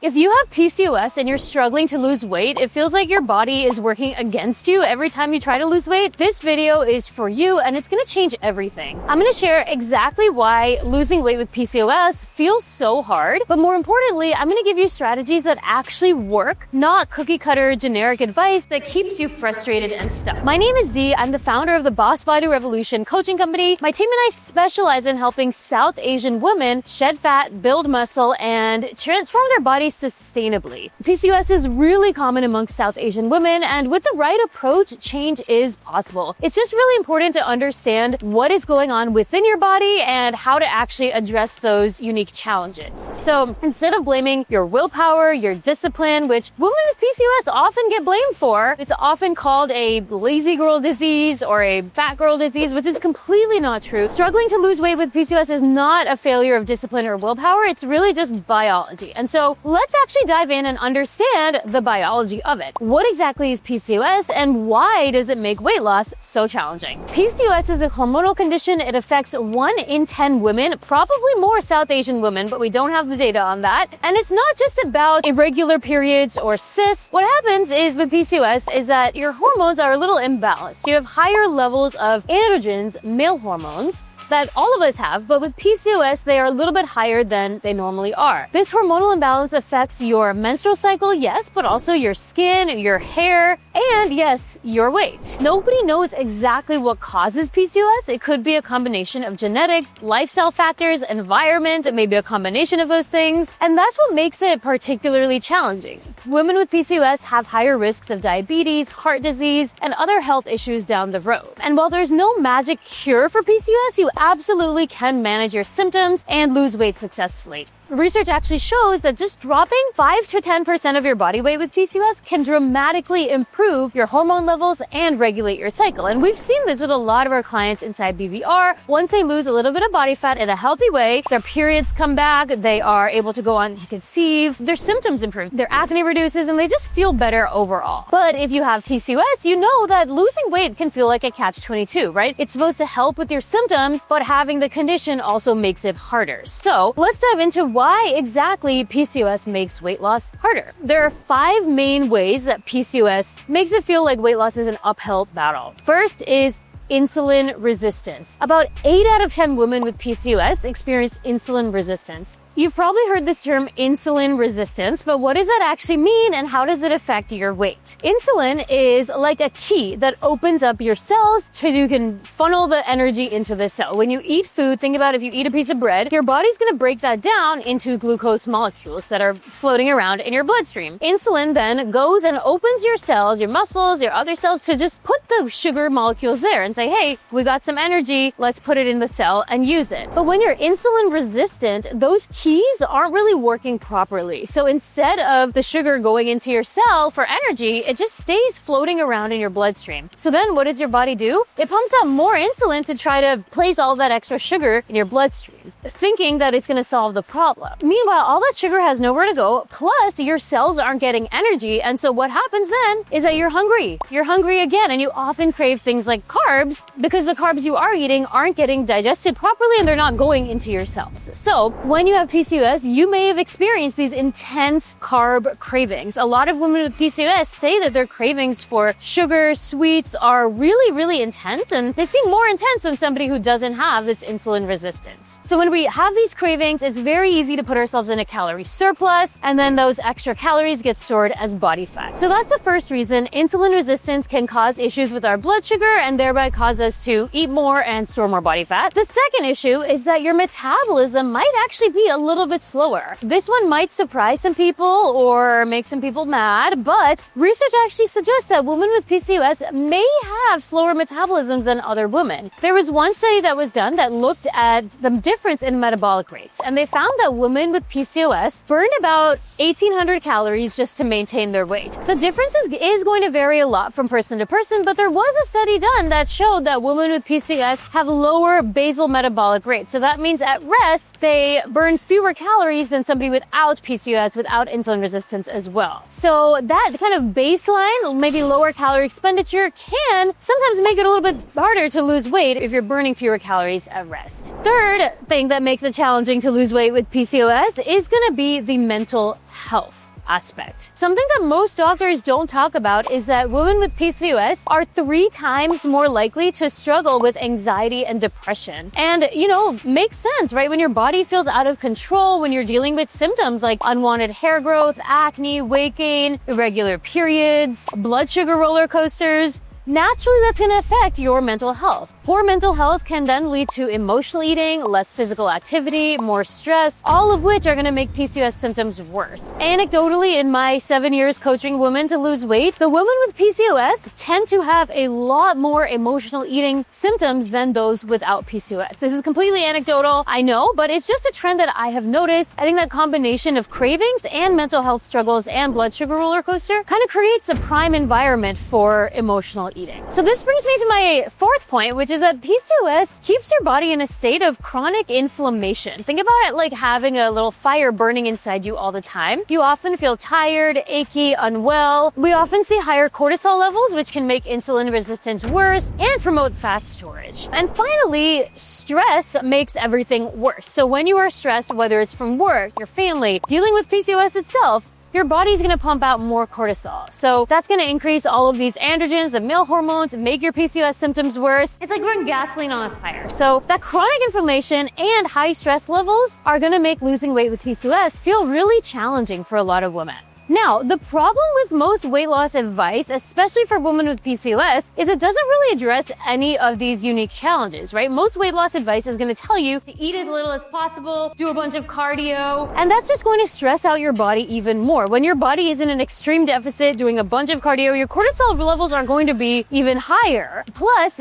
If you have PCOS and you're struggling to lose weight, it feels like your body is working against you every time you try to lose weight, this video is for you and it's gonna change everything. I'm gonna share exactly why losing weight with PCOS feels so hard, but more importantly, I'm gonna give you strategies that actually work, not cookie cutter generic advice that keeps you frustrated and stuck. My name is Z. I'm the founder of the Boss Body Revolution coaching company. My team and I specialize in helping South Asian women shed fat, build muscle, and transform their bodies sustainably. PCOS is really common amongst South Asian women, and with the right approach, change is possible. It's just really important to understand what is going on within your body and how to actually address those unique challenges. So instead of blaming your willpower, your discipline, which women with PCOS often get blamed for, it's often called a lazy girl disease or a fat girl disease, which is completely not true. Struggling to lose weight with PCOS is not a failure of discipline or willpower. It's really just biology. And so let's actually dive in and understand the biology of it. What exactly is PCOS and why does it make weight loss so challenging? PCOS is a hormonal condition. It affects 1 in 10 women, probably more South Asian women, but we don't have the data on that. And it's not just about irregular periods or cysts. What happens is with PCOS is that your hormones are a little imbalanced. You have higher levels of androgens, male hormones, that all of us have, but with PCOS, they are a little bit higher than they normally are. This hormonal imbalance affects your menstrual cycle, yes, but also your skin, your hair, and yes, your weight. Nobody knows exactly what causes PCOS. It could be a combination of genetics, lifestyle factors, environment, maybe a combination of those things, and that's what makes it particularly challenging. Women with PCOS have higher risks of diabetes, heart disease, and other health issues down the road. And while there's no magic cure for PCOS, you absolutely can manage your symptoms and lose weight successfully. Research actually shows that just dropping 5 to 10% of your body weight with PCOS can dramatically improve your hormone levels and regulate your cycle. And we've seen this with a lot of our clients inside BBR. Once they lose a little bit of body fat in a healthy way, their periods come back, they are able to go on and conceive, their symptoms improve, their acne reduces, and they just feel better overall. But if you have PCOS, you know that losing weight can feel like a catch-22, right? It's supposed to help with your symptoms, but having the condition also makes it harder. So let's dive into why exactly PCOS makes weight loss harder. There are 5 main ways that PCOS makes it feel like weight loss is an uphill battle. First is insulin resistance. About 8 out of 10 women with PCOS experience insulin resistance. You've probably heard this term insulin resistance, but what does that actually mean and how does it affect your weight? Insulin is like a key that opens up your cells so you can funnel the energy into the cell. When you eat food, think about if you eat a piece of bread, your body's gonna break that down into glucose molecules that are floating around in your bloodstream. Insulin then goes and opens your cells, your muscles, your other cells to just put the sugar molecules there and say, hey, we got some energy, let's put it in the cell and use it. But when you're insulin resistant, those keys aren't really working properly. So instead of the sugar going into your cell for energy, it just stays floating around in your bloodstream. So then what does your body do? It pumps out more insulin to try to place all that extra sugar in your bloodstream, thinking that it's going to solve the problem. Meanwhile, all that sugar has nowhere to go, plus your cells aren't getting energy. And so what happens then is that you're hungry. You're hungry again, and you often crave things like carbs because the carbs you are eating aren't getting digested properly and they're not going into your cells. So when you have PCOS, you may have experienced these intense carb cravings. A lot of women with PCOS say that their cravings for sugar, sweets are really, really intense, and they seem more intense than somebody who doesn't have this insulin resistance. So when we have these cravings, it's very easy to put ourselves in a calorie surplus, and then those extra calories get stored as body fat. So that's the first reason. Insulin resistance can cause issues with our blood sugar and thereby cause us to eat more and store more body fat. The second issue is that your metabolism might actually be a little bit slower. This one might surprise some people or make some people mad, but research actually suggests that women with PCOS may have slower metabolisms than other women. There was one study that was done that looked at the difference in metabolic rates, and they found that women with PCOS burn about 1,800 calories just to maintain their weight. The difference is going to vary a lot from person to person, but there was a study done that showed that women with PCOS have lower basal metabolic rates. So that means at rest, they burn fewer calories than somebody without PCOS, without insulin resistance as well. So that kind of baseline, maybe lower calorie expenditure, can sometimes make it a little bit harder to lose weight if you're burning fewer calories at rest. Third thing that makes it challenging to lose weight with PCOS is gonna be the mental health aspect. Something that most doctors don't talk about is that women with PCOS are 3 times more likely to struggle with anxiety and depression. And, makes sense, right? When your body feels out of control, when you're dealing with symptoms like unwanted hair growth, acne, weight gain, irregular periods, blood sugar roller coasters, naturally that's going to affect your mental health. Poor mental health can then lead to emotional eating, less physical activity, more stress, all of which are going to make PCOS symptoms worse. Anecdotally, in my 7 years coaching women to lose weight, the women with PCOS tend to have a lot more emotional eating symptoms than those without PCOS. This is completely anecdotal, I know, but it's just a trend that I have noticed. I think that combination of cravings and mental health struggles and blood sugar roller coaster kind of creates a prime environment for emotional eating. So this brings me to my 4th point, which is that PCOS keeps your body in a state of chronic inflammation. Think about it like having a little fire burning inside you all the time. You often feel tired, achy, unwell. We often see higher cortisol levels, which can make insulin resistance worse and promote fat storage. And finally, stress makes everything worse. So when you are stressed, whether it's from work, your family, dealing with PCOS itself, your body's gonna pump out more cortisol. So that's gonna increase all of these androgens and male hormones and make your PCOS symptoms worse. It's like throwing gasoline on a fire. So that chronic inflammation and high stress levels are gonna make losing weight with PCOS feel really challenging for a lot of women. Now, the problem with most weight loss advice, especially for women with PCOS, is it doesn't really address any of these unique challenges, right? Most weight loss advice is going to tell you to eat as little as possible, do a bunch of cardio, and that's just going to stress out your body even more. When your body is in an extreme deficit doing a bunch of cardio, your cortisol levels are going to be even higher. Plus,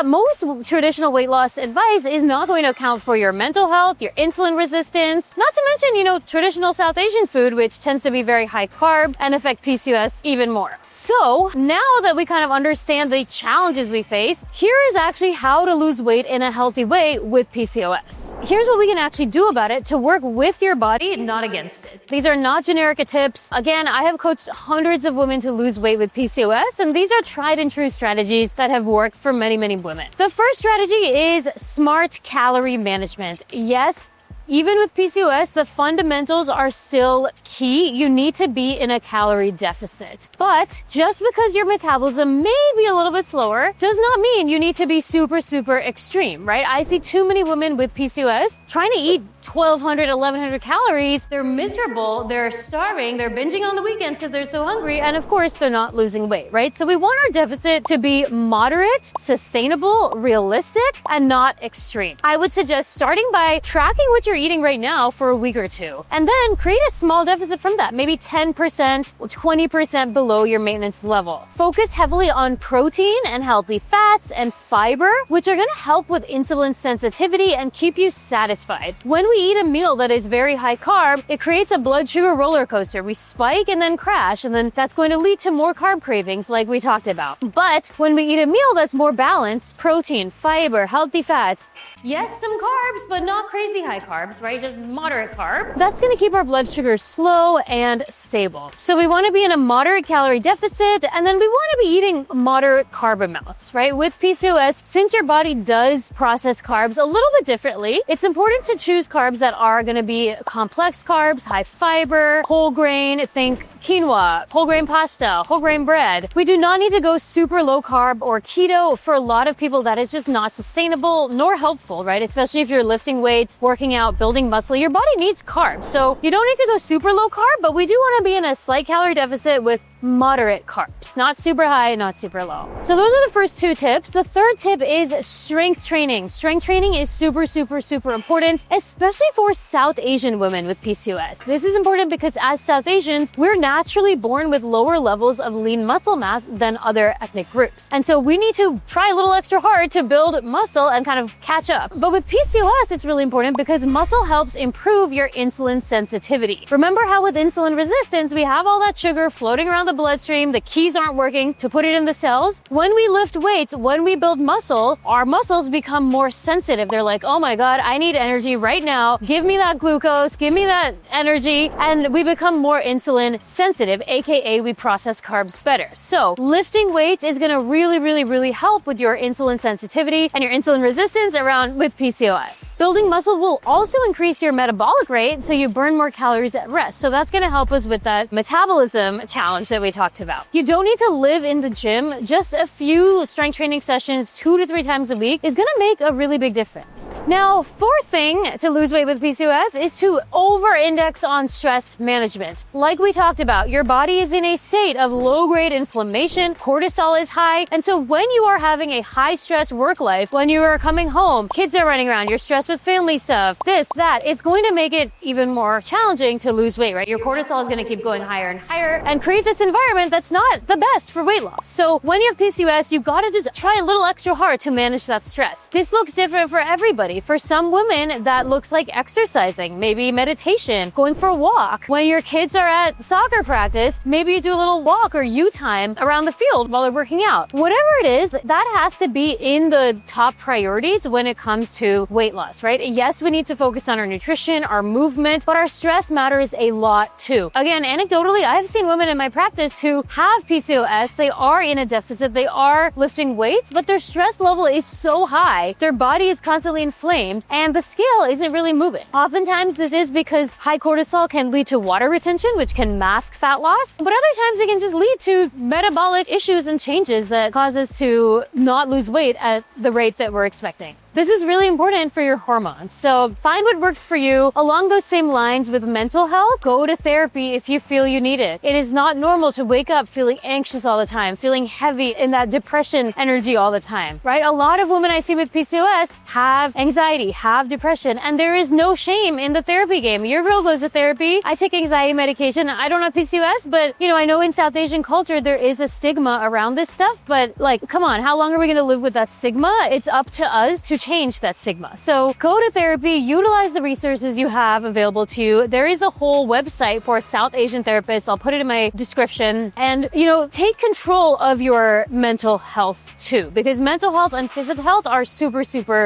most traditional weight loss advice is not going to account for your mental health, your insulin resistance, not to mention, traditional South Asian food, which tends to be very high carb and affect PCOS even more. So now that we kind of understand the challenges we face, here is actually how to lose weight in a healthy way with PCOS. Here's what we can actually do about it to work with your body, not against it. These are not generic tips. Again, I have coached hundreds of women to lose weight with PCOS, and these are tried and true strategies that have worked for many, many women. The first strategy is smart calorie management. Yes, even with PCOS, the fundamentals are still key. You need to be in a calorie deficit. But just because your metabolism may be a little bit slower does not mean you need to be super, super extreme, right? I see too many women with PCOS trying to eat 1,200, 1,100 calories. They're miserable, they're starving, they're binging on the weekends because they're so hungry, and of course, they're not losing weight, right? So we want our deficit to be moderate, sustainable, realistic, and not extreme. I would suggest starting by tracking what you're eating right now for a week or 2, and then create a small deficit from that, maybe 10% or 20% below your maintenance level. Focus heavily on protein and healthy fats and fiber, which are going to help with insulin sensitivity and keep you satisfied. When we eat a meal that is very high carb, it creates a blood sugar roller coaster. We spike and then crash, and then that's going to lead to more carb cravings like we talked about. But when we eat a meal that's more balanced, protein, fiber, healthy fats, yes, some carbs, but not crazy high carbs, right? Just moderate carb. That's going to keep our blood sugar slow and stable. So we want to be in a moderate calorie deficit, and then we want to be eating moderate carb amounts, right? With PCOS, since your body does process carbs a little bit differently, it's important to choose carbs that are going to be complex carbs, high fiber, whole grain, think quinoa, whole grain pasta, whole grain bread. We do not need to go super low carb or keto. For a lot of people, that is just not sustainable nor helpful, right? Especially if you're lifting weights, working out, building muscle, your body needs carbs. So you don't need to go super low carb, but we do want to be in a slight calorie deficit with moderate carbs, not super high, not super low. So those are the first 2 tips. The third tip is strength training. Strength training is super, super, super important, especially for South Asian women with PCOS. This is important because as South Asians, we're naturally born with lower levels of lean muscle mass than other ethnic groups. And so we need to try a little extra hard to build muscle and kind of catch up. But with PCOS, it's really important because muscle helps improve your insulin sensitivity. Remember how with insulin resistance, we have all that sugar floating around the bloodstream, the keys aren't working to put it in the cells. When we lift weights, when we build muscle, our muscles become more sensitive. They're like, oh my God, I need energy right now. Give me that glucose, give me that energy. And we become more insulin sensitive. sensitive, aka we process carbs better. So lifting weights is gonna really help with your insulin sensitivity and your insulin resistance around with PCOS. Building muscle will also increase your metabolic rate, so you burn more calories at rest. So that's gonna help us with that metabolism challenge that we talked about. You don't need to live in the gym. Just a few strength training sessions 2 to 3 times a week is gonna make a really big difference. Now, fourth thing to lose weight with PCOS is to over-index on stress management. Like we talked about, your body is in a state of low-grade inflammation, cortisol is high, and so when you are having a high-stress work life, when you are coming home, kids are running around, you're stressed with family stuff, this, that, it's going to make it even more challenging to lose weight, right? Your cortisol is going to keep going higher and higher and create this environment that's not the best for weight loss. So when you have PCOS, you've got to just try a little extra hard to manage that stress. This looks different for everybody. For some women, that looks like exercising, maybe meditation, going for a walk. When your kids are at soccer practice, maybe you do a little walk or you time around the field while they're working out. Whatever it is, that has to be in the top priorities when it comes to weight loss, right? Yes, we need to focus on our nutrition, our movement, but our stress matters a lot too. Again, anecdotally, I've seen women in my practice who have PCOS, they are in a deficit, they are lifting weights, but their stress level is so high, their body is constantly inflamed, and the scale isn't really moving. Oftentimes, this is because high cortisol can lead to water retention, which can mask fat loss, but other times it can just lead to metabolic issues and changes that cause us to not lose weight at the rate that we're expecting. This is really important for your hormones. So find what works for you. Along those same lines with mental health, go to therapy if you feel you need it. It is not normal to wake up feeling anxious all the time, feeling heavy in that depression energy all the time, right? A lot of women I see with PCOS have anxiety, have depression, and there is no shame in the therapy game. Your girl goes to therapy. I take anxiety medication. I don't have PCOS, but I know in South Asian culture, there is a stigma around this stuff, but like, come on, how long are we gonna live with that stigma? It's up to us to change that stigma. So go to therapy, utilize the resources you have available to you. There is a whole website for South Asian therapists. I'll put it in my description. And, take control of your mental health too, because mental health and physical health are super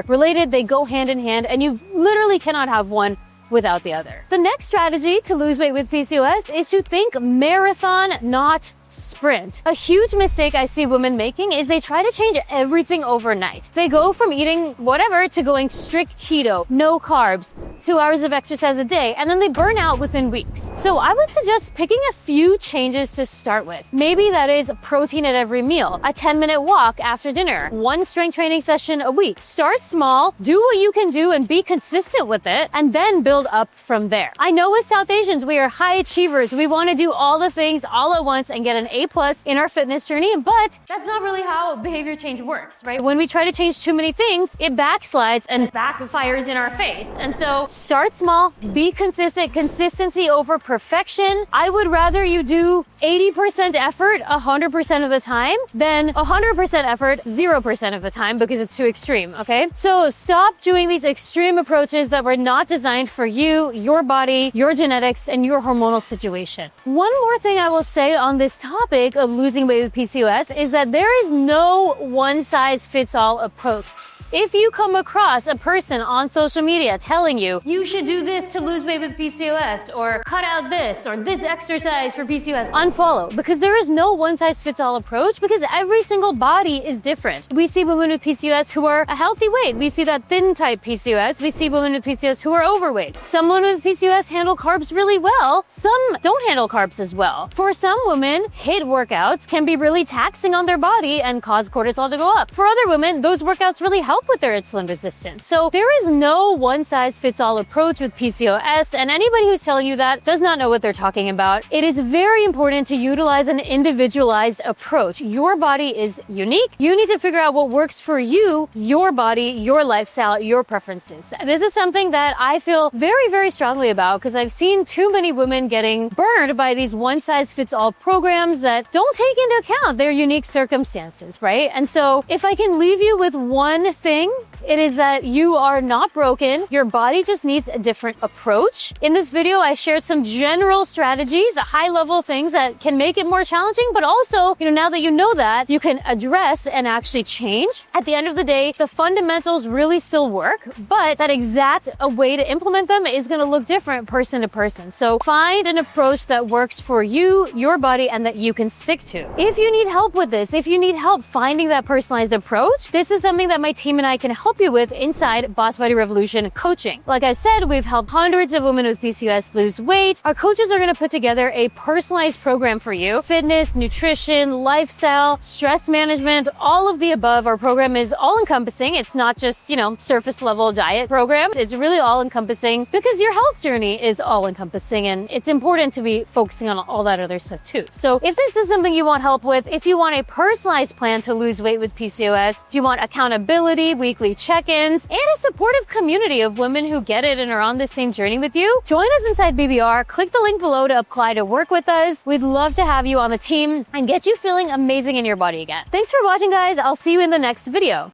related. They go hand in hand, and you literally cannot have one without the other. The next strategy to lose weight with PCOS is to think marathon, not sprint. A huge mistake I see women making is they try to change everything overnight. They go from eating whatever to going strict keto, no carbs, 2 hours of exercise a day, and then they burn out within weeks. So I would suggest picking a few changes to start with. Maybe that is protein at every meal, a 10-minute walk after dinner, 1 strength training session a week. Start small, do what you can do and be consistent with it, and then build up from there. I know with South Asians, we are high achievers. We want to do all the things all at once and get an A+ in our fitness journey, but that's not really how behavior change works, right? When we try to change too many things, it backslides and backfires in our face. And so start small, be consistent, consistency over perfection. I would rather you do 80% effort 100% of the time than 100% effort 0% of the time, because it's too extreme, okay? So stop doing these extreme approaches that were not designed for you, your body, your genetics, and your hormonal situation. One more thing I will say on this topic of losing weight with PCOS is that there is no one-size-fits-all approach. If you come across a person on social media telling you should do this to lose weight with PCOS, or cut out this, or this exercise for PCOS, unfollow, because there is no one-size-fits-all approach, because every single body is different. We see women with PCOS who are a healthy weight. We see that thin type PCOS. We see women with PCOS who are overweight. Some women with PCOS handle carbs really well. Some don't handle carbs as well. For some women, HIIT workouts can be really taxing on their body and cause cortisol to go up. For other women, those workouts really help with their insulin resistance. So there is no one-size-fits-all approach with PCOS, and anybody who's telling you that does not know what they're talking about. It is very important to utilize an individualized approach. Your body is unique. You need to figure out what works for you, your body, your lifestyle, your preferences. This is something that I feel very strongly about, because I've seen too many women getting burned by these one-size-fits-all programs that don't take into account their unique circumstances, right? And so if I can leave you with one thing thing, it is that you are not broken. Your body just needs a different approach. In this video, I shared some general strategies, high-level things that can make it more challenging, but also, now that you know that, you can address and actually change. At the end of the day, the fundamentals really still work, but that exact way to implement them is going to look different person to person. So find an approach that works for you, your body, and that you can stick to. If you need help with this, if you need help finding that personalized approach, this is something that my team and I can help you with inside Boss Body Revolution coaching. Like I said, we've helped hundreds of women with PCOS lose weight. Our coaches are going to put together a personalized program for you. Fitness, nutrition, lifestyle, stress management, all of the above. Our program is all-encompassing. It's not just, surface level diet program. It's really all-encompassing because your health journey is all-encompassing, and it's important to be focusing on all that other stuff too. So if this is something you want help with, if you want a personalized plan to lose weight with PCOS, if you want accountability, weekly check-ins, and a supportive community of women who get it and are on the same journey with you, join us inside BBR. Click the link below to apply to work with us. We'd love to have you on the team and get you feeling amazing in your body again. Thanks for watching, guys. I'll see you in the next video.